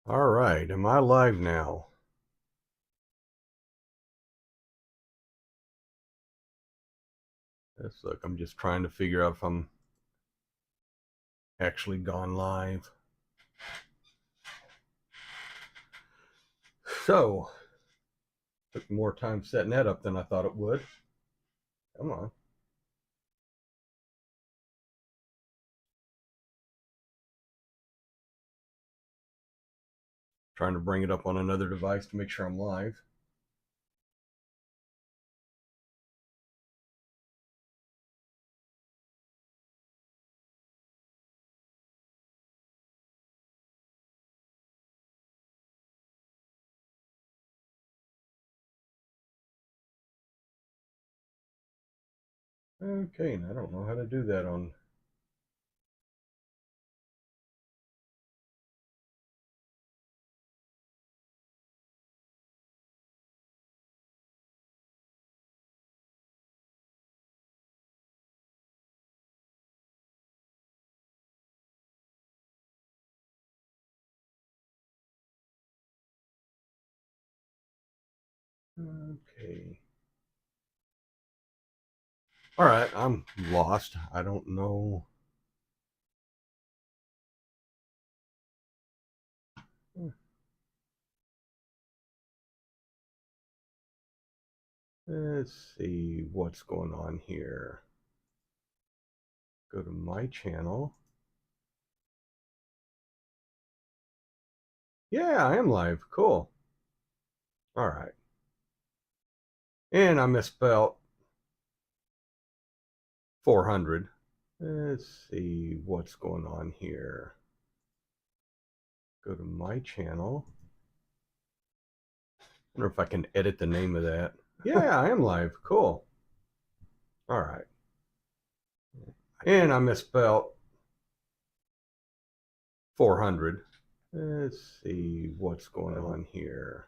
All right, am I live now? Let's look, I'm just trying to figure out if I'm actually gone live. So, took more time setting that up than I thought it would. Come on. Trying to bring it up on another device to make sure I'm live. Okay, and I don't know how to do that on. Okay. All right, I'm lost. I don't know. Let's see what's going on here. Go to my channel. Yeah, I am live. Cool. All right. And I misspelled 400. Let's see what's going on here. Go to my channel. I wonder if I can edit the name of that. Yeah, I am live. Cool. All right. And I misspelled 400. Let's see what's going on here.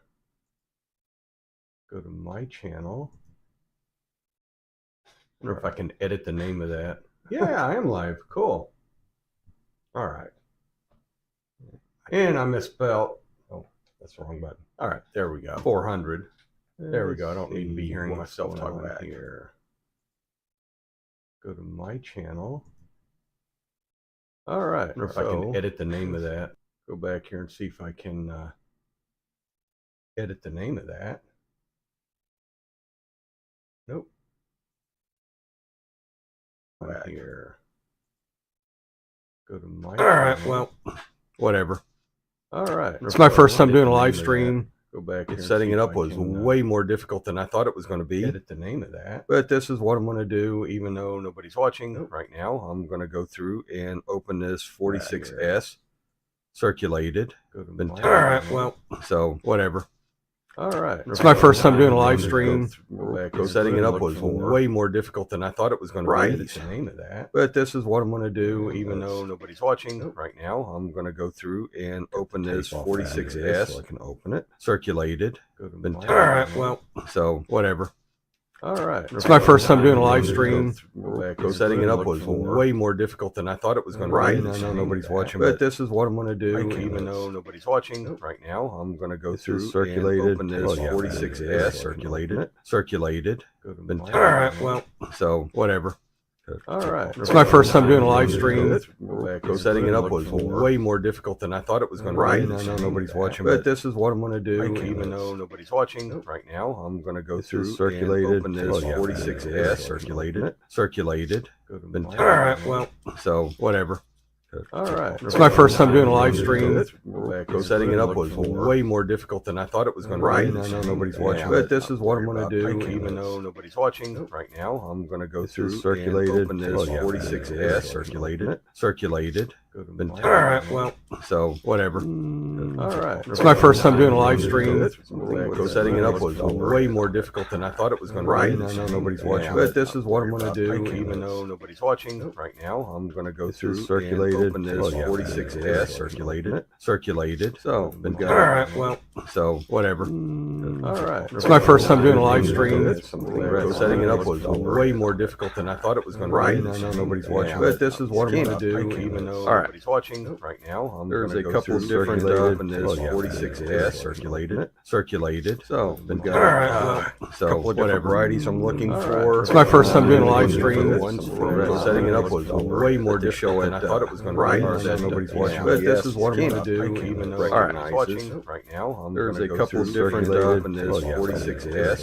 Go to my channel. I wonder if I can edit the name of that. Yeah, I am live. Cool. All right. And I misspelled. Oh, that's the wrong button. All right, there we go. 400. There we go. I don't need to be hearing myself talk back here. Go to my channel. All right. I wonder if I can edit the name of that. Go back here and see if I can edit the name of that. Nope. Back here. Go to my channel. All right. Well, whatever. All right. It's my first time doing a live stream. Go back here. Setting it up was way more difficult than I thought it was going to be. Edit the name of that. But this is what I'm going to do, even though nobody's watching right now. I'm going to go through and open this 46S circulated. All right. Well, so whatever. All right. It's my first time doing a live stream. Setting it up was way more difficult than I thought it was going to be. Edit the name of that. But this is what I'm going to do, even though nobody's watching right now. I'm going to go through and open this 46S so I can open it. Circulated. All right. Well, so whatever. All right. It's my first time doing a live stream. Setting it up was way more difficult than I thought it was going to be. I know nobody's watching, but this is what I'm going to do, even though nobody's watching right now. I'm going to go through circulated. Open this 46S circulated. Circulated. All right. Well, so whatever. All right. It's my first time doing a live stream. Setting it up was way more difficult than I thought it was going to be. I know nobody's watching, but this is what I'm going to do, even though nobody's watching right now. I'm going to go through circulated. Open this 46S circulated. Circulated. All right. Well, so whatever. All right. It's my first time doing a live stream. Setting it up was way more difficult than I thought it was going to be. I know nobody's watching, but this is what I'm going to do, even though nobody's watching right now. I'm going to go through circulated. Open this 46S circulated. Circulated. All right. Well, so whatever. All right. It's my first time doing a live stream. Setting it up was way more difficult than I thought it was going to be. I know nobody's watching, but this is what I'm going to do, even though nobody's watching right now. I'm going to go through circulated. Open this 46S circulated. Circulated. So, all right. Well, so whatever. All right. It's my first time doing a live stream. Setting it up was way more difficult than I thought it was going to be. I know nobody's watching, but this is what I'm going to do, even though. nobody's watching right now. There's a couple of different up, and there's 46S circulated. So we've got a couple of different varieties I'm looking for. It's my first time doing a live stream. Ones for setting it up was way more difficult than I thought it was going to be. That nobody's watching, but this is what I'm going to do. Even though nobody's watching right now, there's a couple of different up, and there's 46S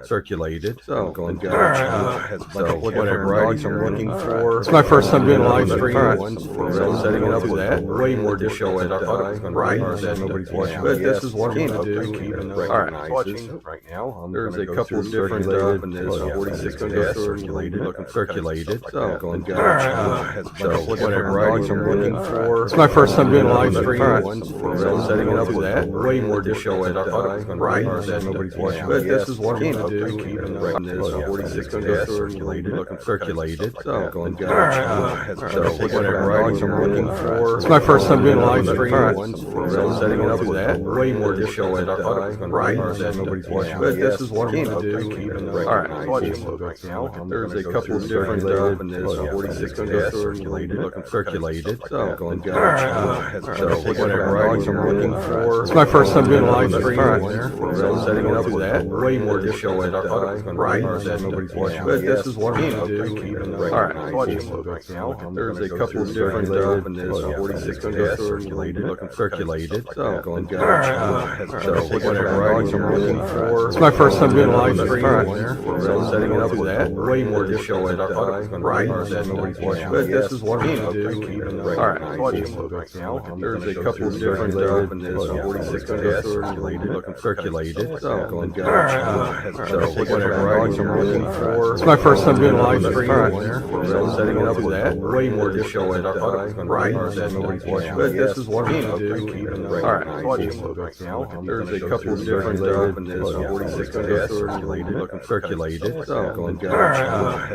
circulated. So we've got a couple of different varieties I'm looking for. It's my first time doing a live stream. Ones for setting it up was way more difficult than I thought it was going to be. That nobody's watching, but this is what I'm going to do. Even though nobody's watching right now, there's a couple of different up, and there's 46S circulated. So we've got a couple of different varieties I'm looking for. It's my first time doing a live stream. Ones for setting it up was way more difficult than I thought it was going to be. That nobody's watching, but this is what I'm going to do. Even though there's 46S circulated. So we've got a couple of different varieties I'm looking for. It's my first time doing a live stream. Ones for setting it up was way more difficult than I thought it was going to be. That nobody's watching, but this is what I'm going to do. Even though nobody's watching right now, there's a couple of different up, and there's 46S circulated. So we've got a couple of different varieties I'm looking for. It's my first time doing a live stream. So setting it up was way more difficult than I thought it was going to be. That nobody's watching, but this is what I'm going to do. Even though nobody's watching right now, there's a couple of different up, and there's 46S circulated. So we've got a couple of different varieties I'm looking for. It's my first time doing a live stream. So setting it up was way more difficult than I thought it was going to be. That nobody's watching, but this is what I'm going to do. Even though nobody's watching right now, there's a couple of different up, and there's 46S circulated. So we've got a couple of different varieties I'm looking for. It's my first time doing a live stream. So setting it up was way more difficult than I thought it was going to be. That nobody's watching, but this is what I'm going to do. Even though nobody's watching right now, there's a couple of different up, and there's 46S circulated. So we've got a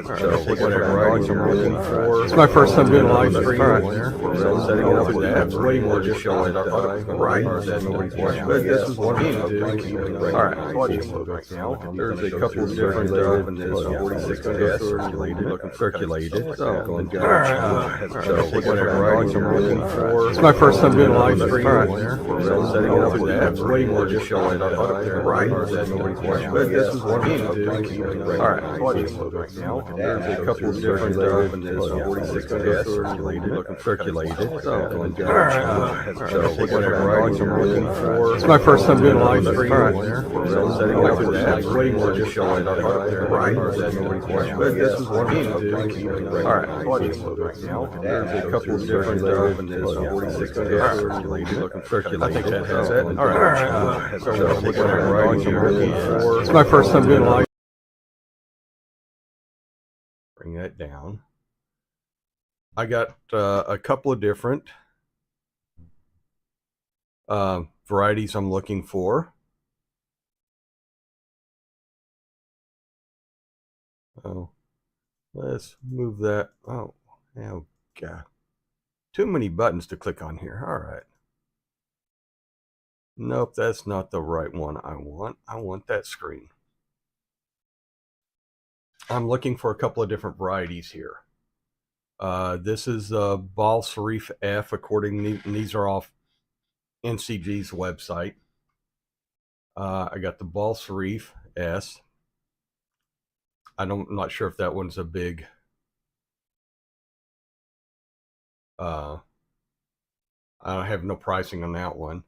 couple of different varieties I'm looking for. It's my first time doing a live stream. So setting it up was way more difficult than I thought it was going to be. That nobody's watching, but this is what I'm going to do. Even though nobody's watching right now, there's a couple of different up, and there's 46S circulated. So we've got a couple of different varieties I'm looking for. It's my first time doing a live stream. So setting it up was way more difficult than I thought it was going to be. That nobody's watching, but this is what I'm going to do. Even though nobody's watching right now, there's a couple of different up, and there's 46S circulated. So we've got a couple of different varieties I'm looking for. It's my first time doing a live stream. So setting it up was way more difficult than I thought it was going to be. That nobody's watching, but this is what I'm going to do. Even though nobody's watching right now, there's a couple of different up, and there's 46S circulated. I think that has it. All right. So a couple of different varieties I'm looking for. It's my first time doing a live. Bring that down. I got a couple of different varieties I'm looking for. Oh, let's move that. Oh, God. Too many buttons to click on here. All right. Nope, that's not the right one I want. I want that screen. I'm looking for a couple of different varieties here. This is Bal Sarif F, and these are off NCG's website. I got the Bal Sarif S. I'm not sure if that one's a big I have no pricing on that one.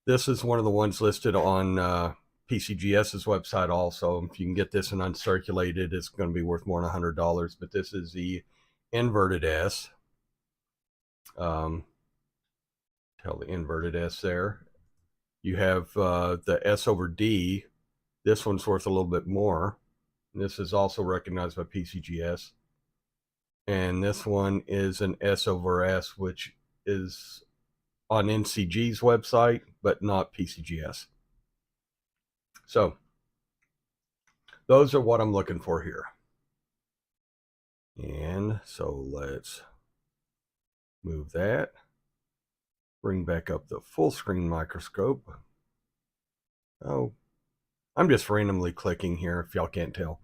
This is one of the ones listed on PCGS's website also. If you can get this and uncirculated, it's going to be worth more than $100. But this is the inverted S. Tell the inverted S there. You have the S over D. This one's worth a little bit more. This is also recognized by PCGS. And this one is an S over S, which is on NCG's website, but not PCGS. So those are what I'm looking for here. And so let's move that. Bring back up the full screen microscope. Oh, I'm just randomly clicking here if y'all can't tell.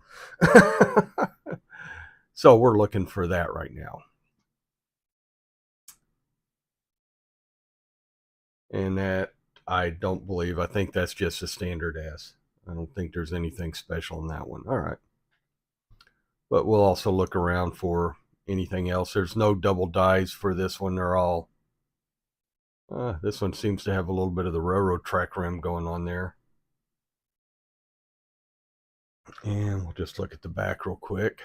So we're looking for that right now. And that I don't believe. I think that's just a standard S. I don't think there's anything special in that one. All right. But we'll also look around for anything else. There's no double dies for this one. They're all... this one seems to have a little bit of the railroad track rim going on there. And we'll just look at the back real quick.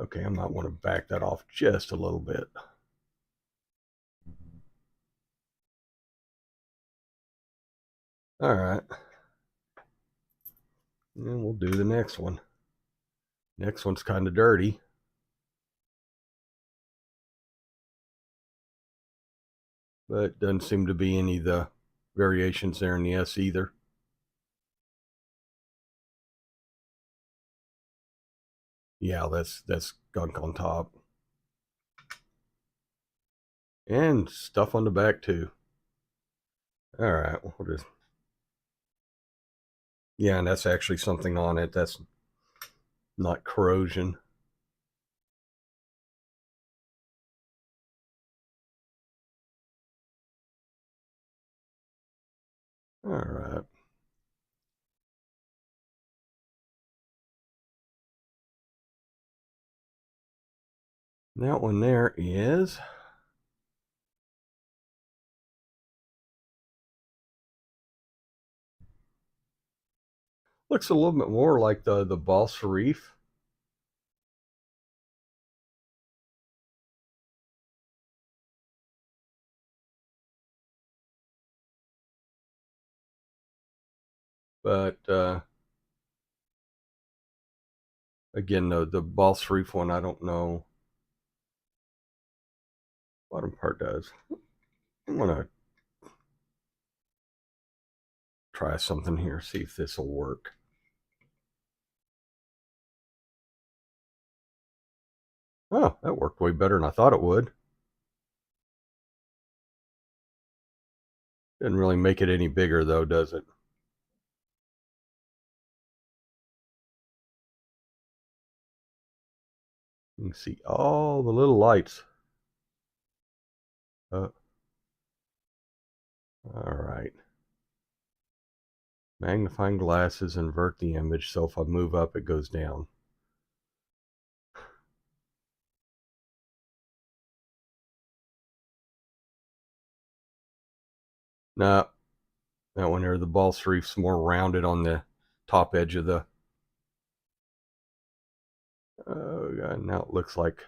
Okay, I might want to back that off just a little bit. All right. And we'll do the next one. Next one's kind of dirty. But doesn't seem to be any of the variations there in the S either. Yeah, that's gunk on top. And stuff on the back too. All right, we'll just... Yeah, and that's actually something on it. That's not corrosion. All right. That one there is... Looks a little bit more like the Bal Sharif. But again, the Bal Sharif one, I don't know. Bottom part does. I'm gonna try something here, see if this will work. Oh, that worked way better than I thought it would. Didn't really make it any bigger though, does it? You can see all the little lights. All right. Magnifying glasses invert the image, so if I move up, it goes down. No, that one there, the Bal Sharif's more rounded on the top edge of the... Oh, God, now it looks like...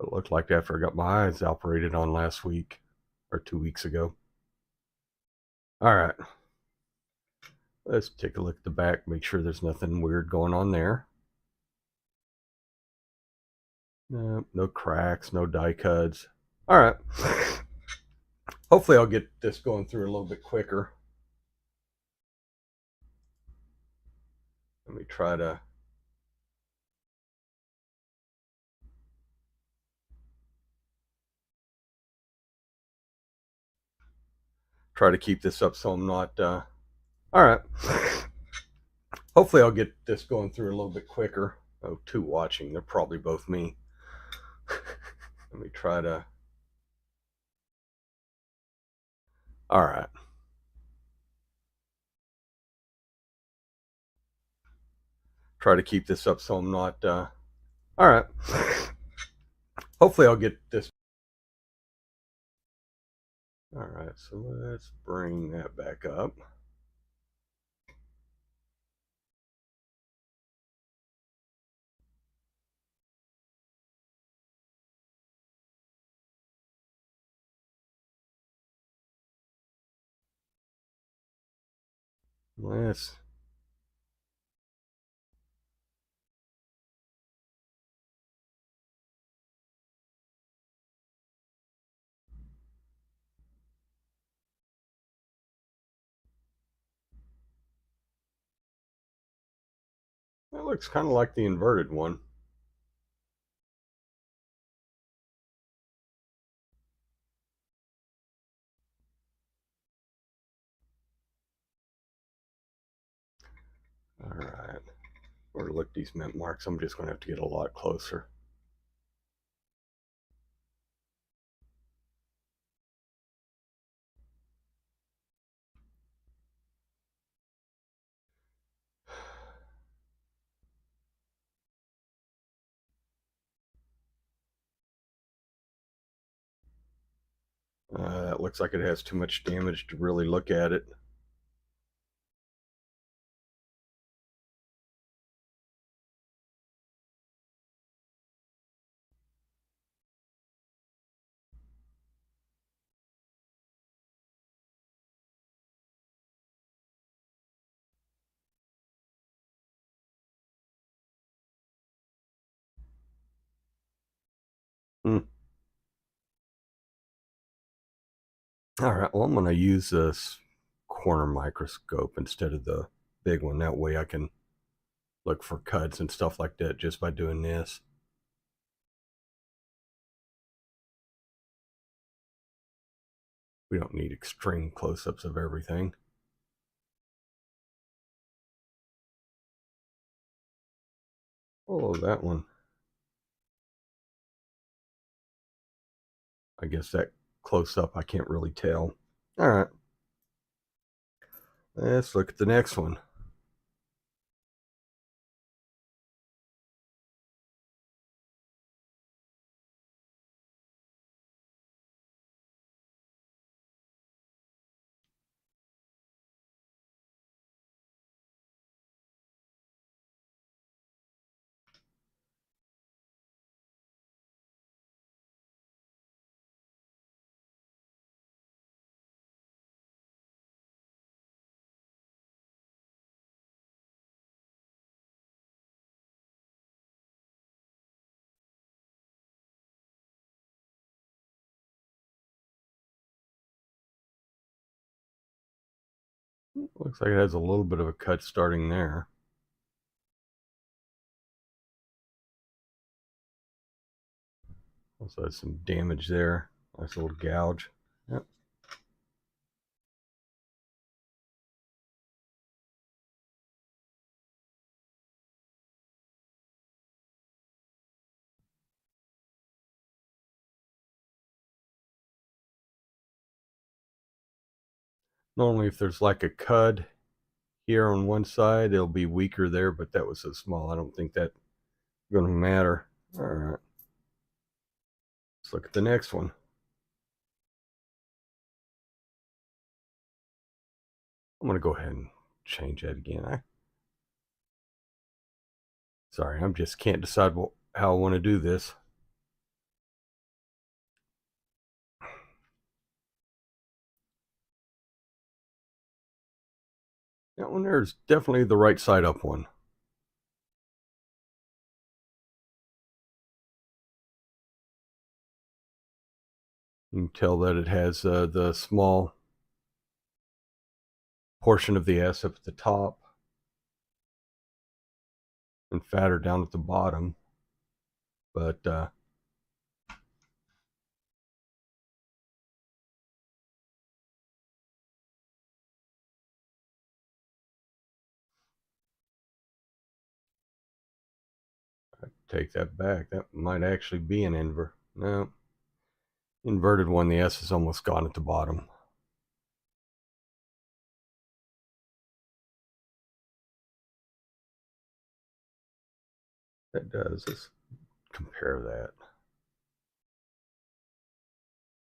It looked like after I got my eyes operated on last week, or 2 weeks ago. All right. Let's take a look at the back, make sure there's nothing weird going on there. No cracks, no die cuts. All right. Hopefully I'll get this going through a little bit quicker. Let me try to... keep this up so I'm not... All right. Hopefully I'll get this going through a little bit quicker. Oh, 2 watching. They're probably both me. Let me try to... All right. Try to keep this up so I'm not... All right. Hopefully I'll get this... All right, so let's bring that back up. Let's... That looks kind of like the inverted one. All right. Or look these mint marks. I'm just going to have to get a lot closer. That looks like it has too much damage to really look at it. Hmm. All right, well, I'm going to use this corner microscope instead of the big one. That way I can look for cuts and stuff like that just by doing this. We don't need extreme close-ups of everything. Oh, that one. I guess that close-up I can't really tell. All right. Let's look at the next one. Looks like it has a little bit of a cut starting there. Also has some damage there. Nice little gouge. Yep. Normally if there's like a cud here on one side, it'll be weaker there, but that was so small. I don't think that's going to matter. All right. Let's look at the next one. I'm going to go ahead and change that again. Sorry, I just can't decide how I want to do this. That one there is definitely the right side up one. You can tell that it has the small portion of the S up at the top and fatter down at the bottom. But I take that back. That might actually be an inverted one. The S is almost gone at the bottom. That does. Let's compare that.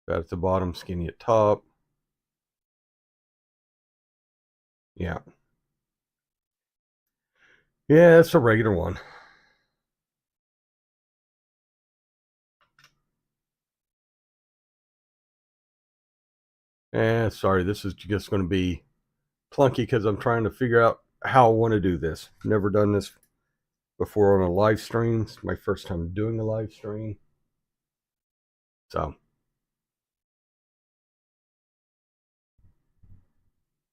Fat at the bottom, skinny at top. Yeah. Yeah, it's a regular one. Sorry, this is just going to be clunky because I'm trying to figure out how I want to do this. Never done this before on a live stream. It's my first time doing a live stream. So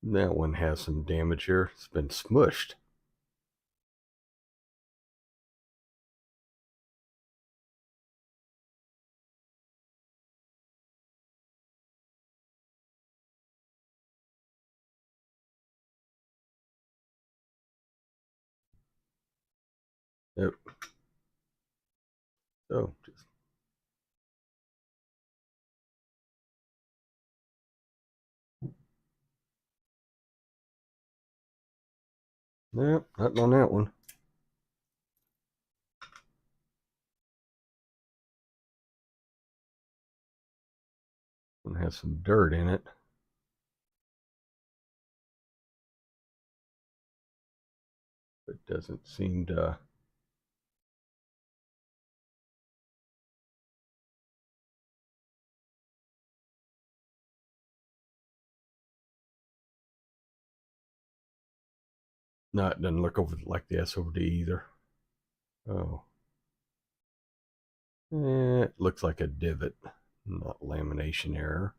that one has some damage here. It's been smushed. Yep. So just nope, nothing on that one. It has some dirt in it. It doesn't seem to. No, it doesn't look over like the S over D either. Oh. It looks like a divot, not lamination error.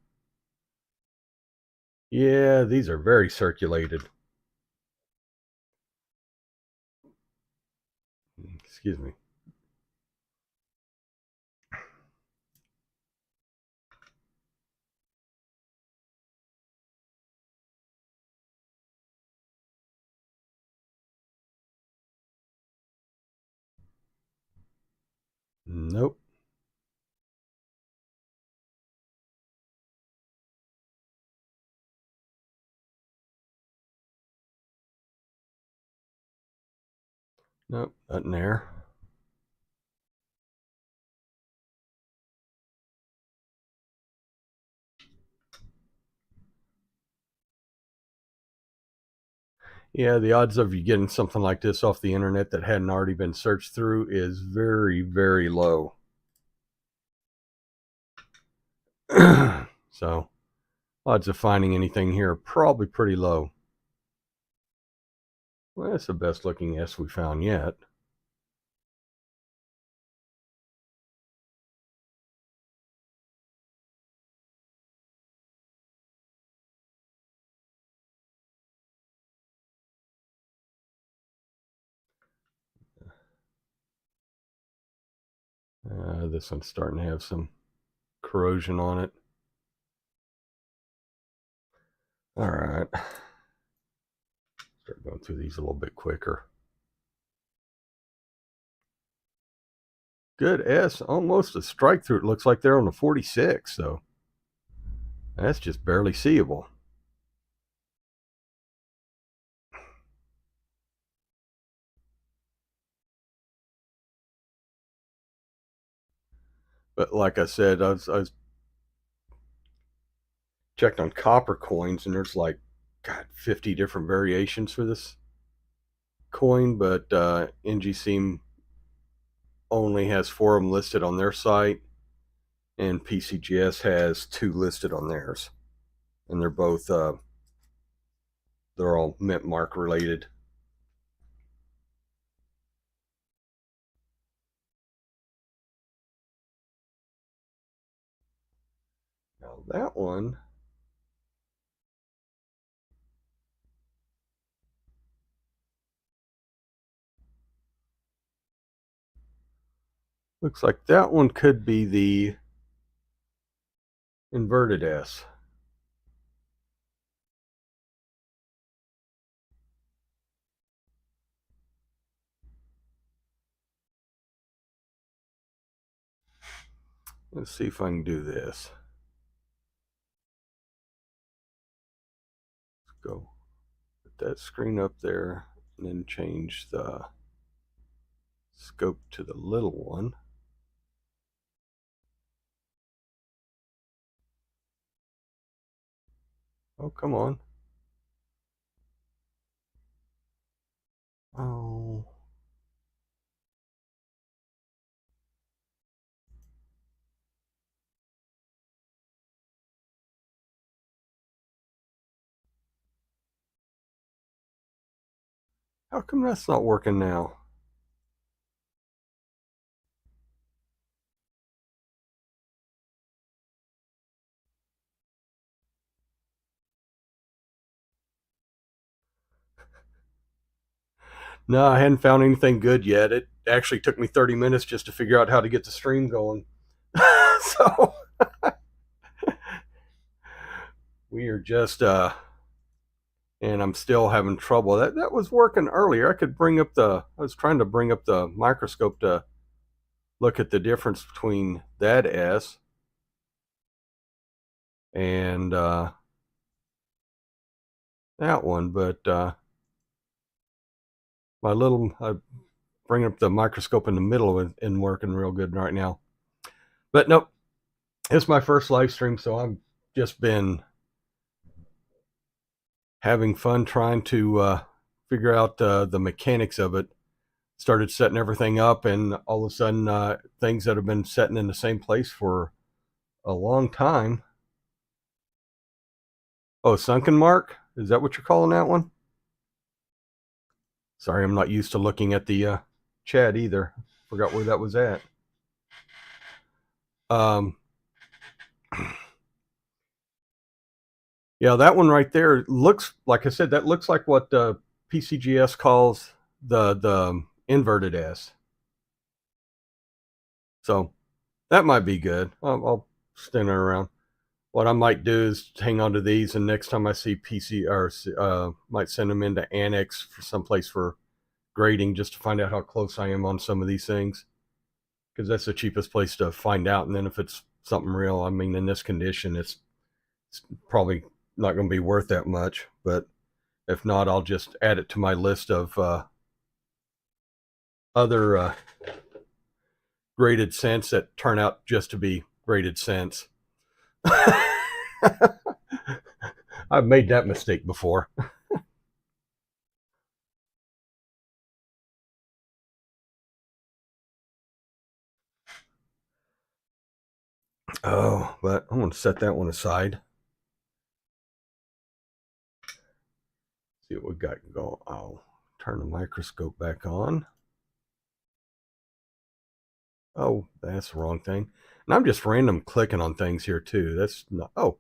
Yeah, these are very circulated. Excuse me. Nope. Nope, nothing there. Yeah, the odds of you getting something like this off the internet that hadn't already been searched through is very, very low. So, odds of finding anything here are probably pretty low. Well, that's the best looking S we found yet. This one's starting to have some corrosion on it. All right. Start going through these a little bit quicker. Good S, almost a strike through. It looks like they're on the 46, so that's just barely seeable. But like I said, I was checked on copper coins, and there's like, God, 50 different variations for this coin, but NGC only has 4 of them listed on their site, and PCGS has 2 listed on theirs, and they're both they're all mint mark related. Now that one, looks like that one could be the inverted S. Let's see if I can do this. Let's go put that screen up there and then change the scope to the little one. Oh, come on. Oh. How come that's not working now? No, I hadn't found anything good yet. It actually took me 30 minutes just to figure out how to get the stream going. So we are just and I'm still having trouble. That was working earlier. I was trying to bring up the microscope to look at the difference between that S and that one, but I bring up the microscope in the middle and working real good right now. But nope, it's my first live stream, so I've just been having fun trying to figure out the mechanics of it. Started setting everything up, and all of a sudden, things that have been setting in the same place for a long time. Oh, sunken mark? Is that what you're calling that one? Sorry, I'm not used to looking at the chat either. Forgot where that was at. Yeah, that one right there looks, like I said, that looks like what PCGS calls the inverted S. So that might be good. I'll stand around. What I might do is hang on to these, and next time I see PC, or might send them into Annex for someplace for grading, just to find out how close I am on some of these things, because that's the cheapest place to find out. And then if it's something real, I mean, in this condition, it's probably not going to be worth that much. But if not, I'll just add it to my list of other graded cents that turn out just to be graded cents. I've made that mistake before. Oh, but I'm going to set that one aside. See what we got going. I'll turn the microscope back on. Oh, that's the wrong thing. And I'm just random clicking on things here too. That's not, oh,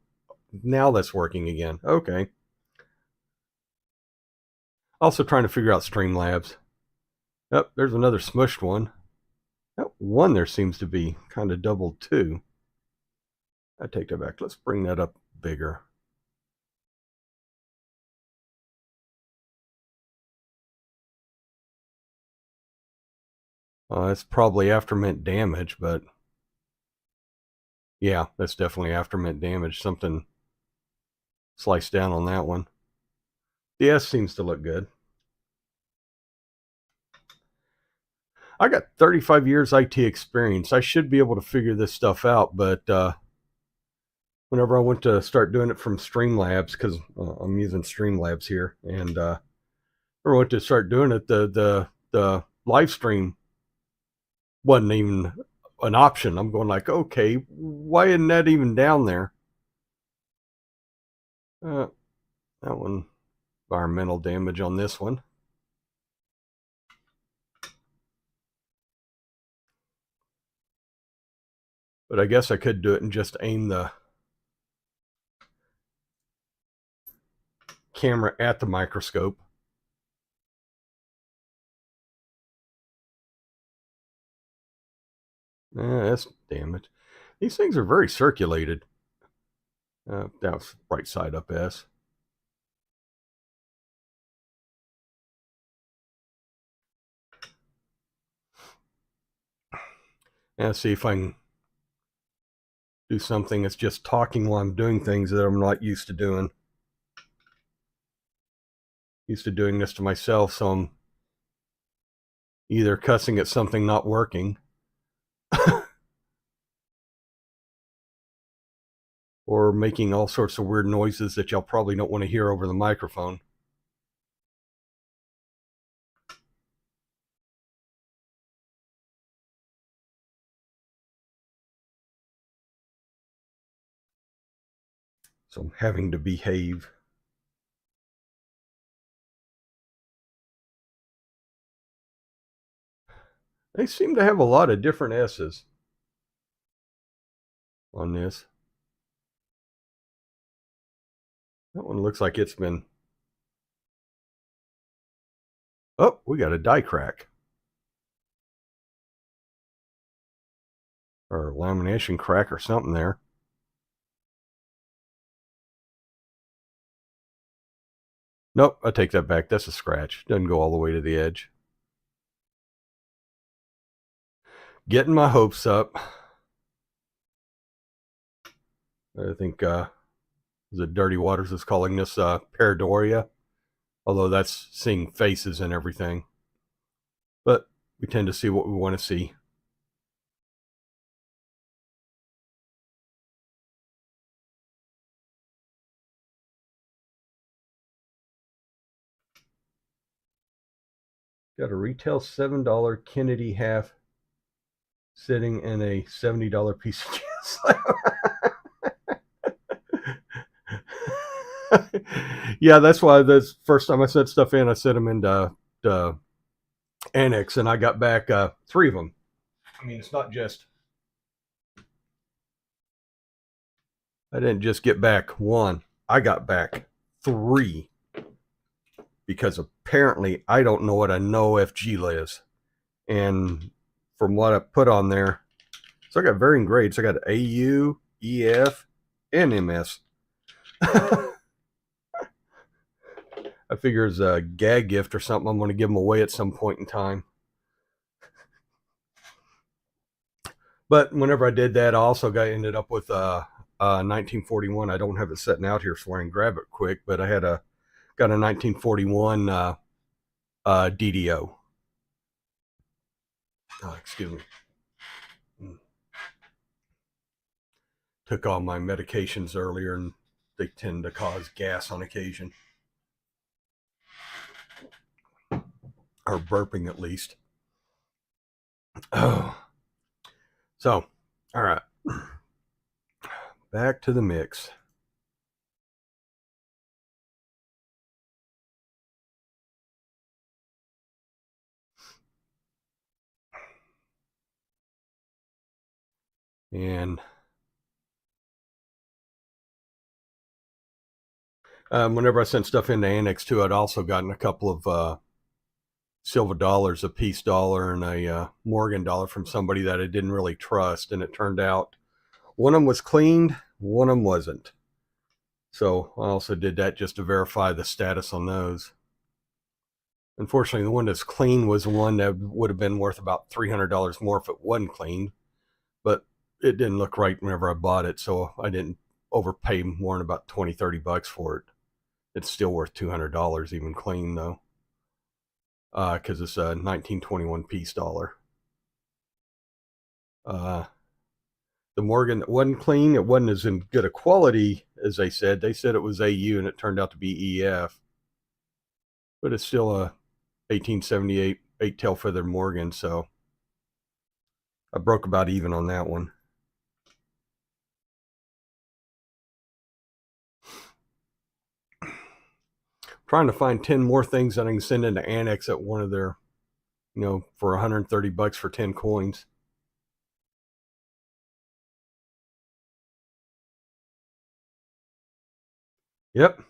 now that's working again. Okay. Also trying to figure out Streamlabs. Yep, there's another smushed one. That one there seems to be kind of doubled too. I take that back. Let's bring that up bigger. That's probably aftermint damage, but yeah, that's definitely aftermint damage. Something sliced down on that one. The S seems to look good. I got 35 years IT experience. I should be able to figure this stuff out, but whenever I went to start doing it from Streamlabs, because I'm using Streamlabs here, and I went to start doing it, the live stream wasn't even an option. I'm going like, okay, why isn't that even down there? That one, environmental damage on this one. But I guess I could do it and just aim the camera at the microscope. That's damage. These things are very circulated. That was right side up S. And see if I can do something that's just talking while I'm doing things that I'm not used to doing. Used to doing this to myself, so I'm either cussing at something not working or making all sorts of weird noises that y'all probably don't want to hear over the microphone. So I'm having to behave. They seem to have a lot of different S's on this. That one looks like it's been... Oh, we got a die crack. Or lamination crack or something there. Nope, I take that back. That's a scratch. Doesn't go all the way to the edge. Getting my hopes up. I think the Dirty Waters is calling this Paradoria, although that's seeing faces and everything. But we tend to see what we want to see. Got a retail $7 Kennedy half sitting in a $70 piece of jazz. Yeah, that's why the first time I sent stuff in, I sent them into Annex, and I got back 3 of them. I mean, it's not just, I didn't just get back 1. I got back 3 because apparently I don't know what a no FG is. And from what I put on there, so I got varying grades. I got AU, EF, and MS. I figure as a gag gift or something, I'm going to give them away at some point in time. But whenever I did that, I also ended up with 1941. I don't have it sitting out here so I can grab it quick, but I got a 1941 DDO. Oh, excuse me. Took all my medications earlier, and they tend to cause gas on occasion. Or burping, at least. Oh. So, all right. Back to the mix. And whenever I sent stuff into Annex too, I'd also gotten a couple of silver dollars, a peace dollar and a Morgan dollar from somebody that I didn't really trust. And it turned out one of them was cleaned, one of them wasn't. So I also did that just to verify the status on those. Unfortunately, the one that's clean was one that would have been worth about $300 more if it wasn't cleaned. But it didn't look right whenever I bought it, so I didn't overpay more than about $20-30 for it. It's still worth $200 even clean though, because it's a 1921 peace dollar. The Morgan that wasn't clean, it wasn't as in good a quality as they said. They said it was AU, and it turned out to be EF. But it's still a 1878 eight-tail feather Morgan, so I broke about even on that one. Trying to find 10 more things that I can send into Annex at one of their, for $130 for 10 coins. Yep.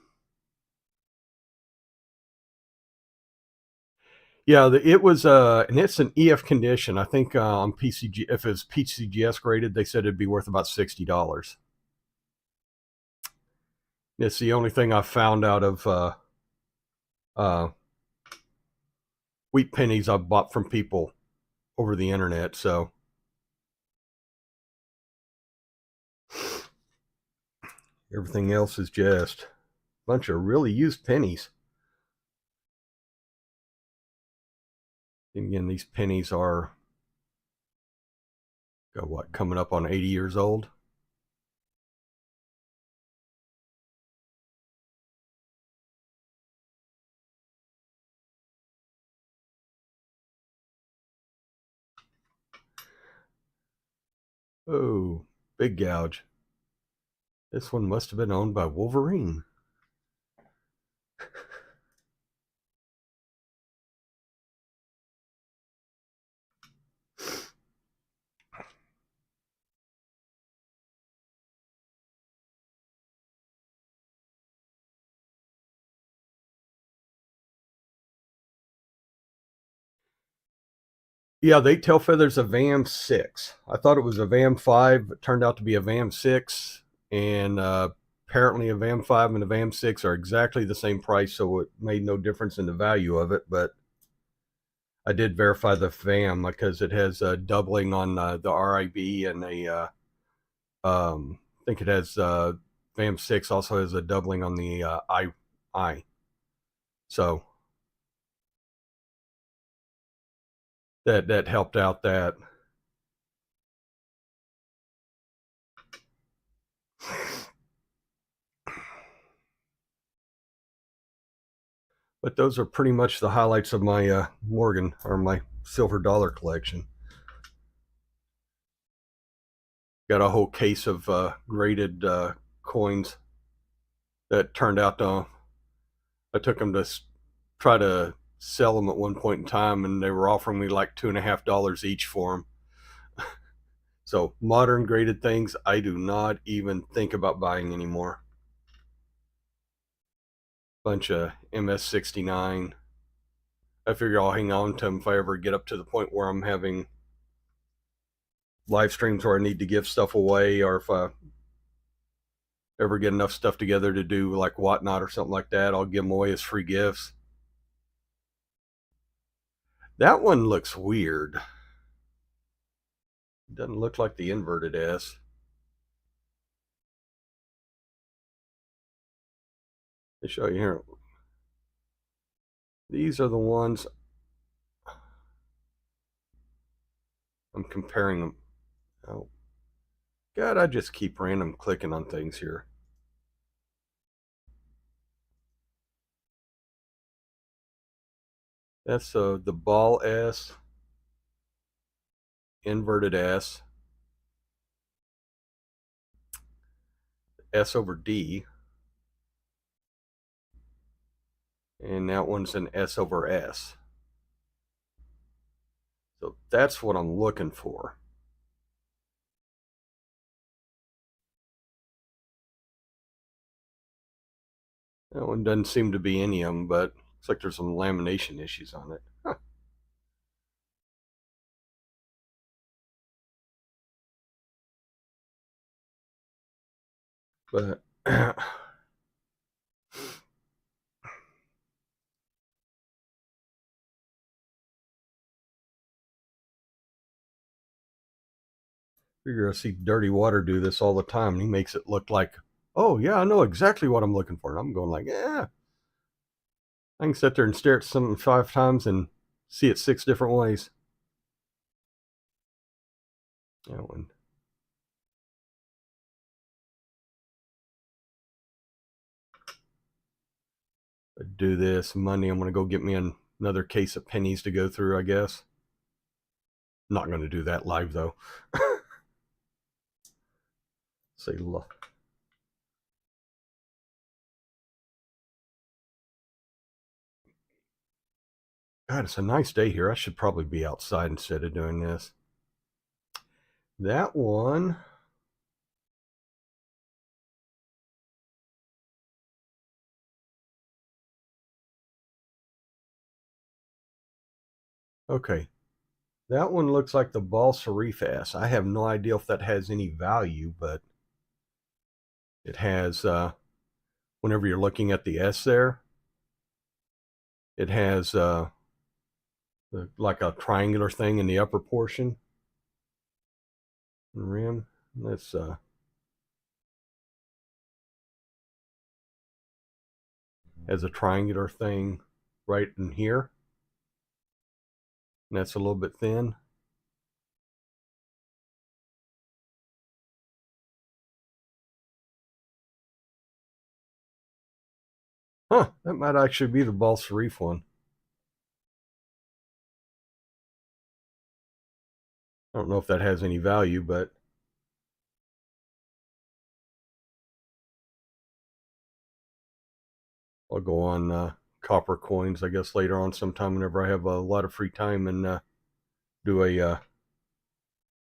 Yeah, it was and it's an EF condition. I think on PCG, if it's PCGS graded, they said it'd be worth about $60. It's the only thing I found out of wheat pennies I've bought from people over the internet. So everything else is just a bunch of really used pennies. And again, these pennies are coming up on 80 years old. Oh, big gouge. This one must have been owned by Wolverine. Yeah, the tail feather's a VAM 6. I thought it was a VAM 5, but turned out to be a VAM 6. And apparently a VAM 5 and a VAM 6 are exactly the same price, so it made no difference in the value of it. But I did verify the VAM because it has a doubling on the RIB, and I think it has VAM 6 also has a doubling on the I. So that helped out that. But those are pretty much the highlights of my Morgan, or my silver dollar collection. Got a whole case of graded coins that turned out to. I took them to try to sell them at one point in time, and they were offering me like $2.50 each for them. So modern graded things, I do not even think about buying anymore. Bunch of MS69. I figure I'll hang on to them if I ever get up to the point where I'm having live streams where I need to give stuff away, or if I ever get enough stuff together to do like whatnot or something like that, I'll give them away as free gifts. That one looks weird. It doesn't look like the inverted S. They show you here. These are the ones I'm comparing them. Oh, God, I just keep random clicking on things here. That's the ball S, inverted S, S over D, and that one's an S over S. So that's what I'm looking for. That one doesn't seem to be any of them, but looks like there's some lamination issues on it. Huh. But figure I see Dirty Water do this all the time, and he makes it look like, oh yeah, I know exactly what I'm looking for. And I'm going like, yeah, I can sit there and stare at something 5 times and see it 6 different ways. That one. I do this Monday. I'm going to go get me another case of pennies to go through, I guess. Not going to do that live though. Say look. God, it's a nice day here. I should probably be outside instead of doing this. That one. Okay. That one looks like the Bal Sharif S. I have no idea if that has any value, but it has, whenever you're looking at the S there, it has like a triangular thing in the upper portion. Rim. That's has a triangular thing right in here. And that's a little bit thin. Huh, that might actually be the Bal Sharif one. I don't know if that has any value, but I'll go on copper coins, I guess, later on sometime whenever I have a lot of free time, and do a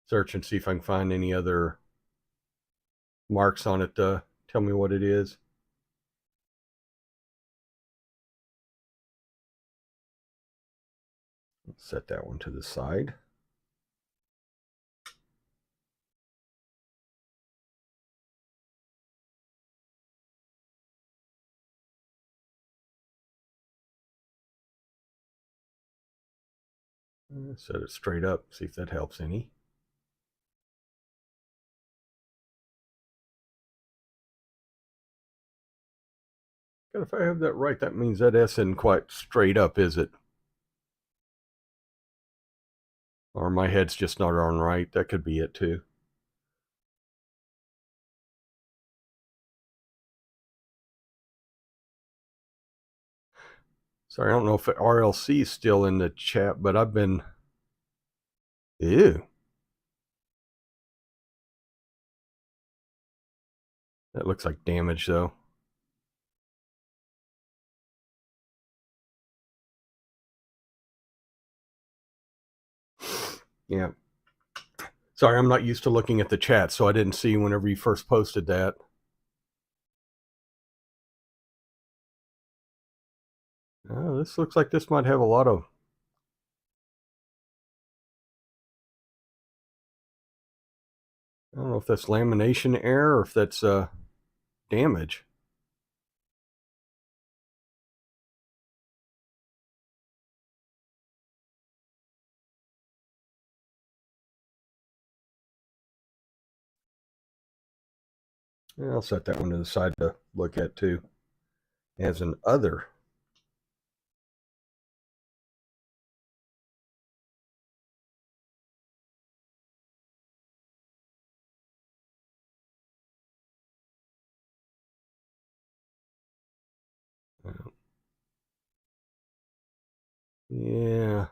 search and see if I can find any other marks on it to tell me what it is. Let's set that one to the side. Set it straight up, see if that helps any. God, if I have that right, that means that S isn't quite straight up, is it? Or my head's just not on right. That could be it too. Sorry, I don't know if RLC is still in the chat, but I've been... Ew. That looks like damage, though. Yeah. Sorry, I'm not used to looking at the chat, so I didn't see whenever you first posted that. Oh, this looks like this might have a lot of... I don't know if that's lamination error or if that's damage. Yeah, I'll set that one to the side to look at too. As an other. Yeah.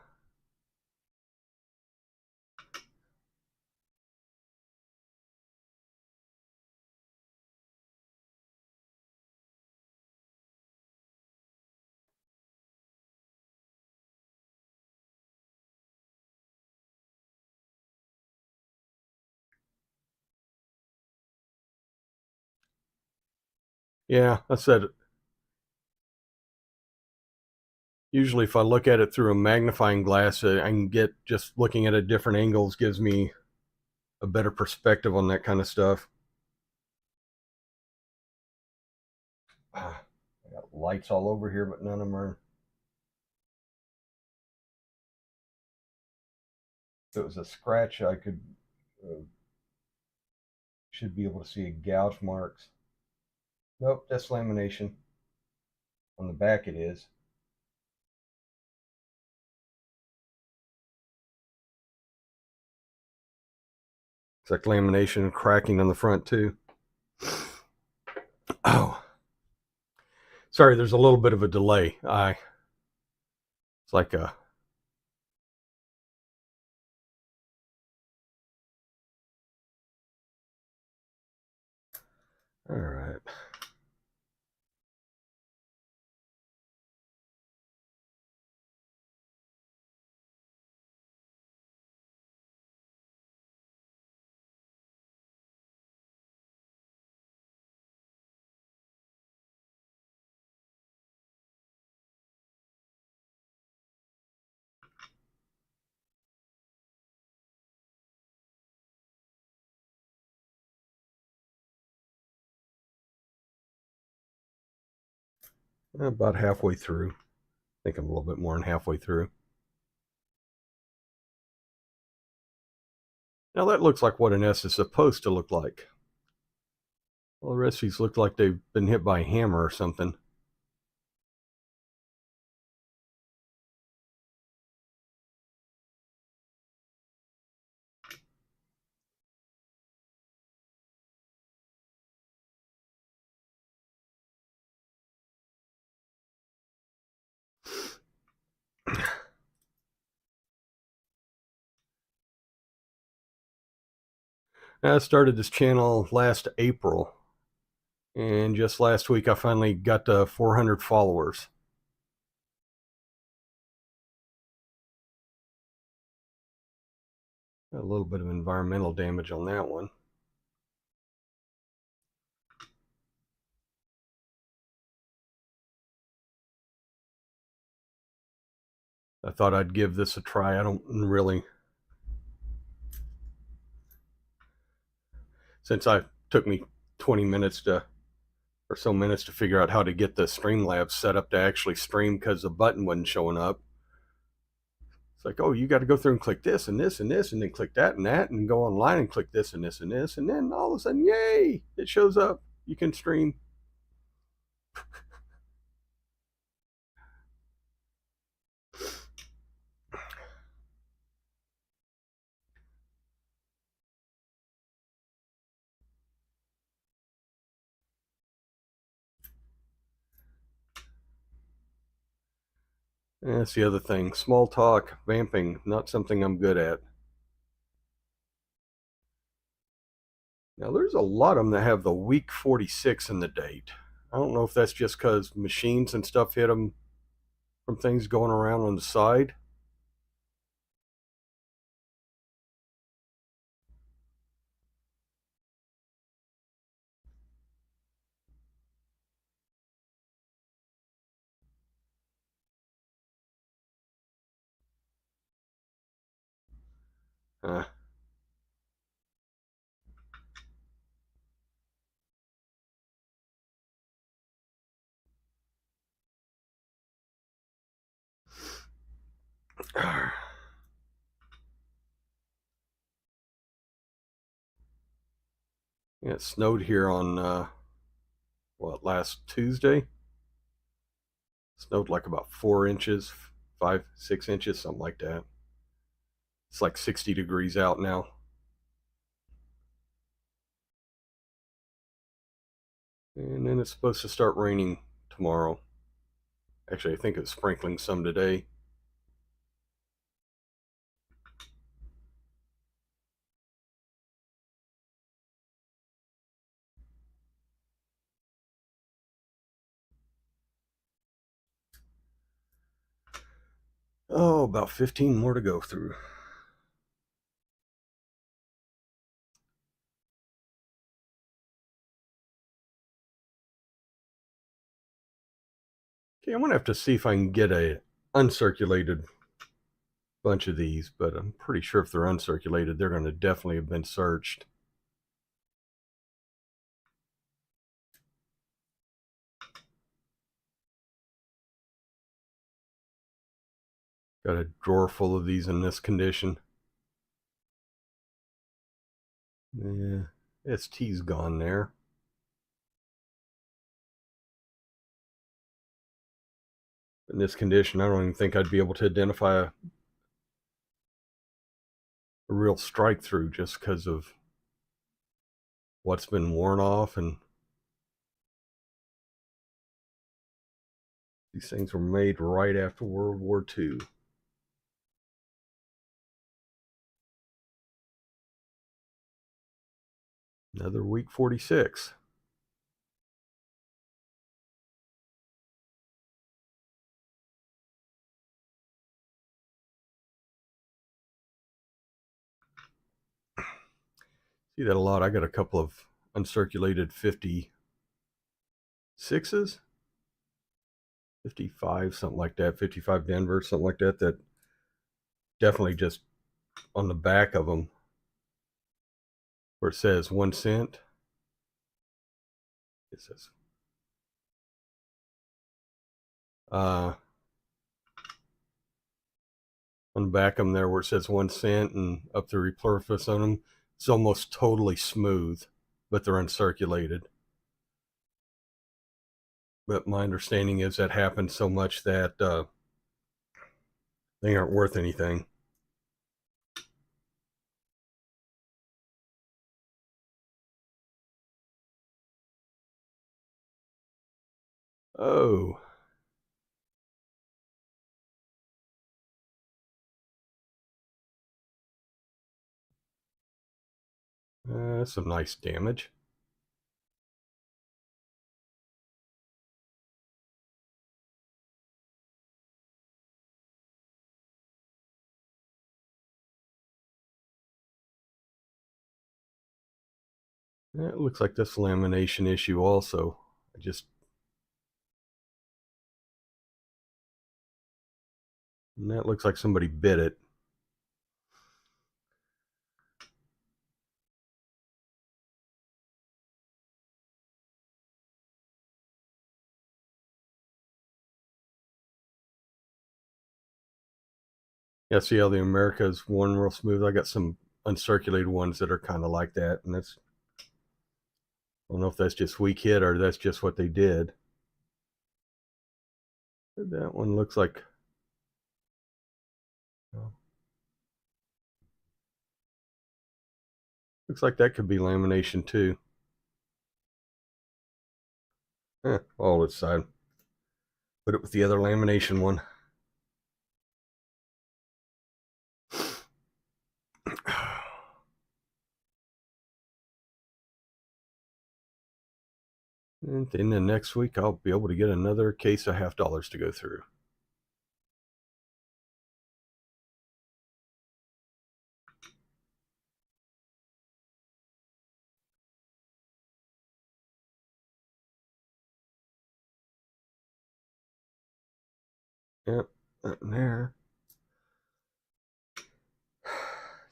Yeah, I said usually if I look at it through a magnifying glass, I can get just looking at it different angles gives me a better perspective on that kind of stuff. I got lights all over here, but none of them are. If it was a scratch, I could should be able to see gouge marks. Nope, that's lamination. On the back it is. It's like lamination and cracking on the front too. Oh. Sorry, there's a little bit of a delay. It's like a... All right. About halfway through. I think I'm a little bit more than halfway through. Now that looks like what an S is supposed to look like. Well, the rest of these look like they've been hit by a hammer or something. I started this channel last April, and just last week I finally got to 400 followers. A little bit of environmental damage on that one. I thought I'd give this a try. I don't really... Since I took me 20 minutes to... or so minutes to figure out how to get the Streamlabs set up to actually stream because the button wasn't showing up. It's like, oh, you got to go through and click this and this and this, and then click that and go online and click this and this and this, and then all of a sudden, yay, it shows up. You can stream. And that's the other thing. Small talk, vamping, not something I'm good at. Now, there's a lot of them that have the week 46 in the date. I don't know if that's just because machines and stuff hit them from things going around on the side. Uh, yeah, it snowed here on, last Tuesday? Snowed like about 4 inches, 5, 6 inches, something like that. It's like 60 degrees out now. And then it's supposed to start raining tomorrow. Actually, I think it's sprinkling some today. Oh, about 15 more to go through. Okay, I'm gonna have to see if I can get a uncirculated bunch of these, but I'm pretty sure if they're uncirculated, they're gonna definitely have been searched. Got a drawer full of these in this condition. Yeah, ST's gone there. In this condition, I don't even think I'd be able to identify a real strike through just because of what's been worn off. And these things were made right after World War II. Another week 46. See that a lot. I got a couple of uncirculated 56s, 55, something like that, 55 Denver, something like that, that definitely just on the back of them where it says 1 cent. It says, on the back of them there where it says 1 cent and up the repurpose on them, it's almost totally smooth, but they're uncirculated. But my understanding is that happens so much that they aren't worth anything. Oh, that's some nice damage. It looks like this lamination issue also. And that looks like somebody bit it. Yeah, see how the America's worn real smooth? I got some uncirculated ones that are kind of like that, and that's, I don't know if that's just weak hit or that's just what they did. That one looks like, oh, looks like that could be lamination too. All its side. Put it with the other lamination one. And then the next week, I'll be able to get another case of $50 to go through. Yep, that in there.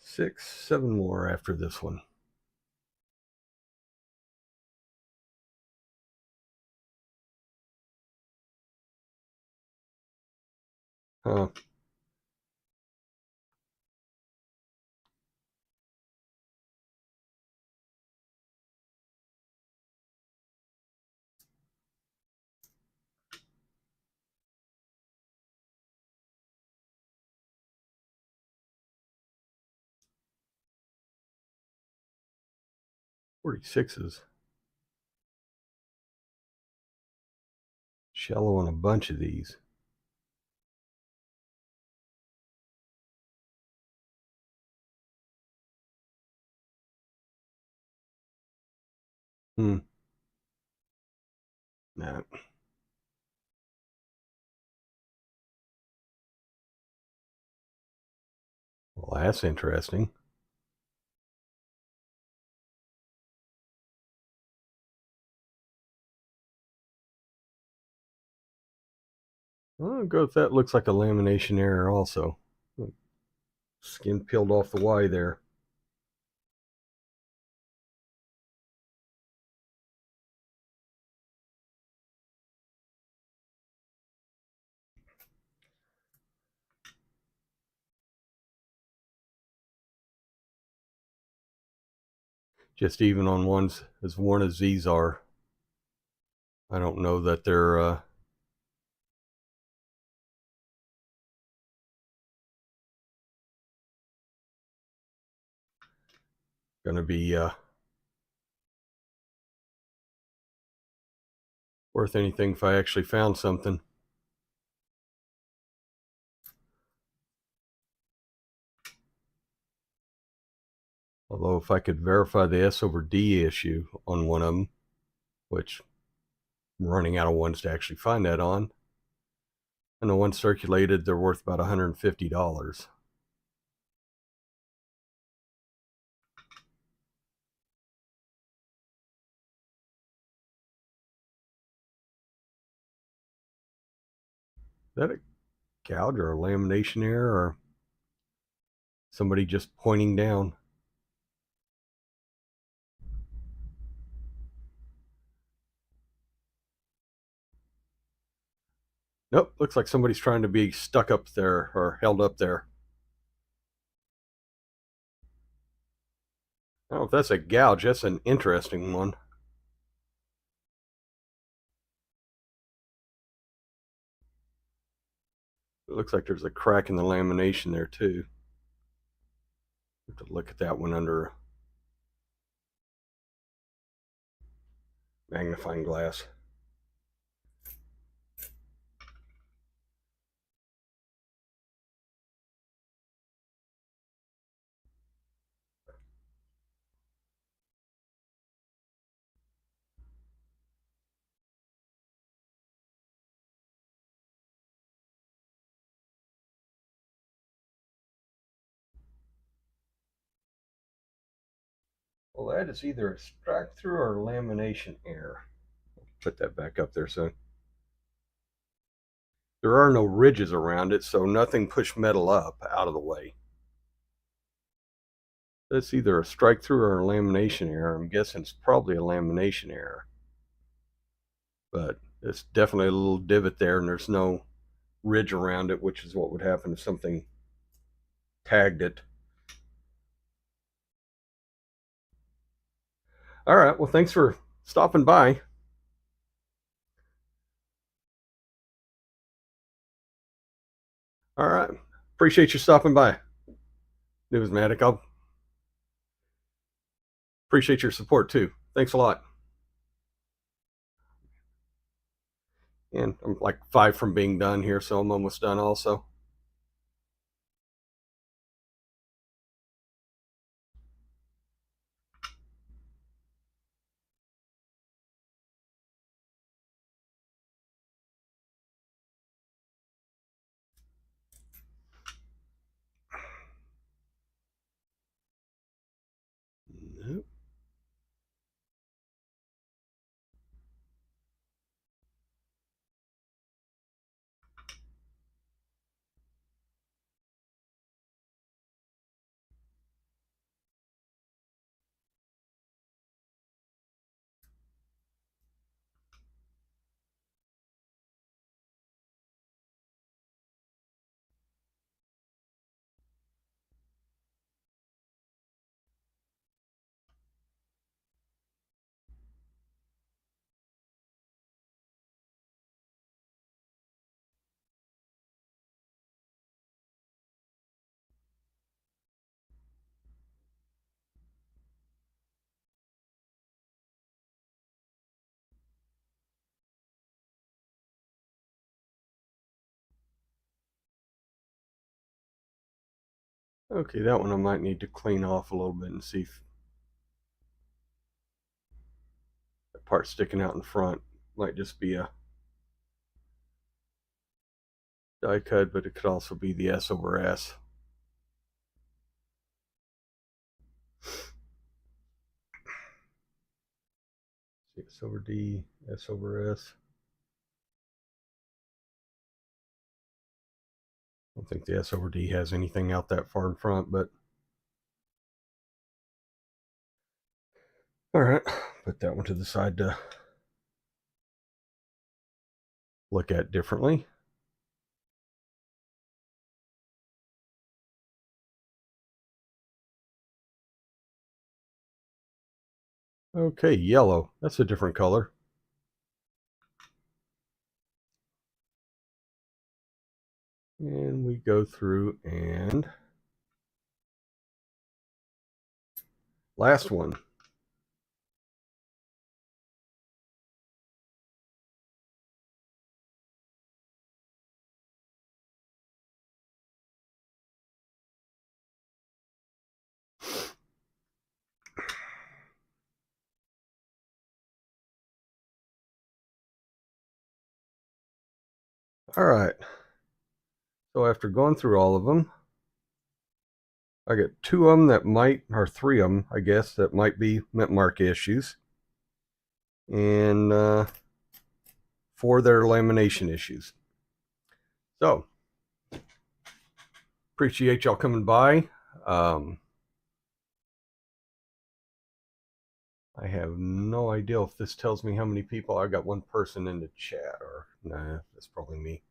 6, 7 more after this one. Huh. .46s. Shallow on a bunch of these. Nah. Well, that's interesting. I'll go with that. Looks like a lamination error also. Skin peeled off the Y there. Just even on ones as worn as these are, I don't know that they're going to be worth anything if I actually found something. Although if I could verify the S/D issue on one of them, which I'm running out of ones to actually find that on, and the ones circulated, they're worth about $150. Is that a gouge or a lamination error or somebody just pointing down? Nope, looks like somebody's trying to be stuck up there or held up there. I don't know if that's a gouge. That's an interesting one. It looks like there's a crack in the lamination there too. Have to look at that one under a magnifying glass. Well, that is either a strike through or a lamination error. Put that back up there so there are no ridges around it, so nothing pushed metal up out of the way. That's either a strike through or a lamination error. I'm guessing it's probably a lamination error. But it's definitely a little divot there, and there's no ridge around it, which is what would happen if something tagged it. All right. Well, thanks for stopping by. All right. Appreciate you stopping by. Newsmatic. I'll appreciate your support too. Thanks a lot. And I'm like 5 from being done here, so I'm almost done also. Nope. Okay, that one I might need to clean off a little bit and see if that part sticking out in front might just be a die cut, but it could also be the S over S. S over D, S over S. I don't think the S over D has anything out that far in front, but all right, put that one to the side to look at differently. Okay, yellow. That's a different color. And we go through and last one. All right. So after going through all of them, I got 2 of them that might, or 3 of them, I guess, that might be mint mark issues. And 4 that are lamination issues. So, appreciate y'all coming by. I have no idea if this tells me how many people. I got 1 person in the chat, or nah, that's probably me.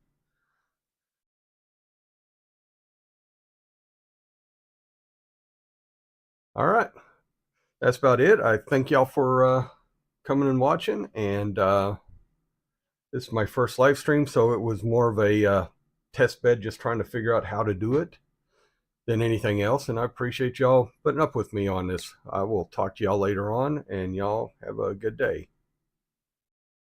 All right, that's about it. I thank y'all for coming and watching. And this is my first live stream, so it was more of a test bed, just trying to figure out how to do it than anything else. And I appreciate y'all putting up with me on this. I will talk to y'all later on, and y'all have a good day.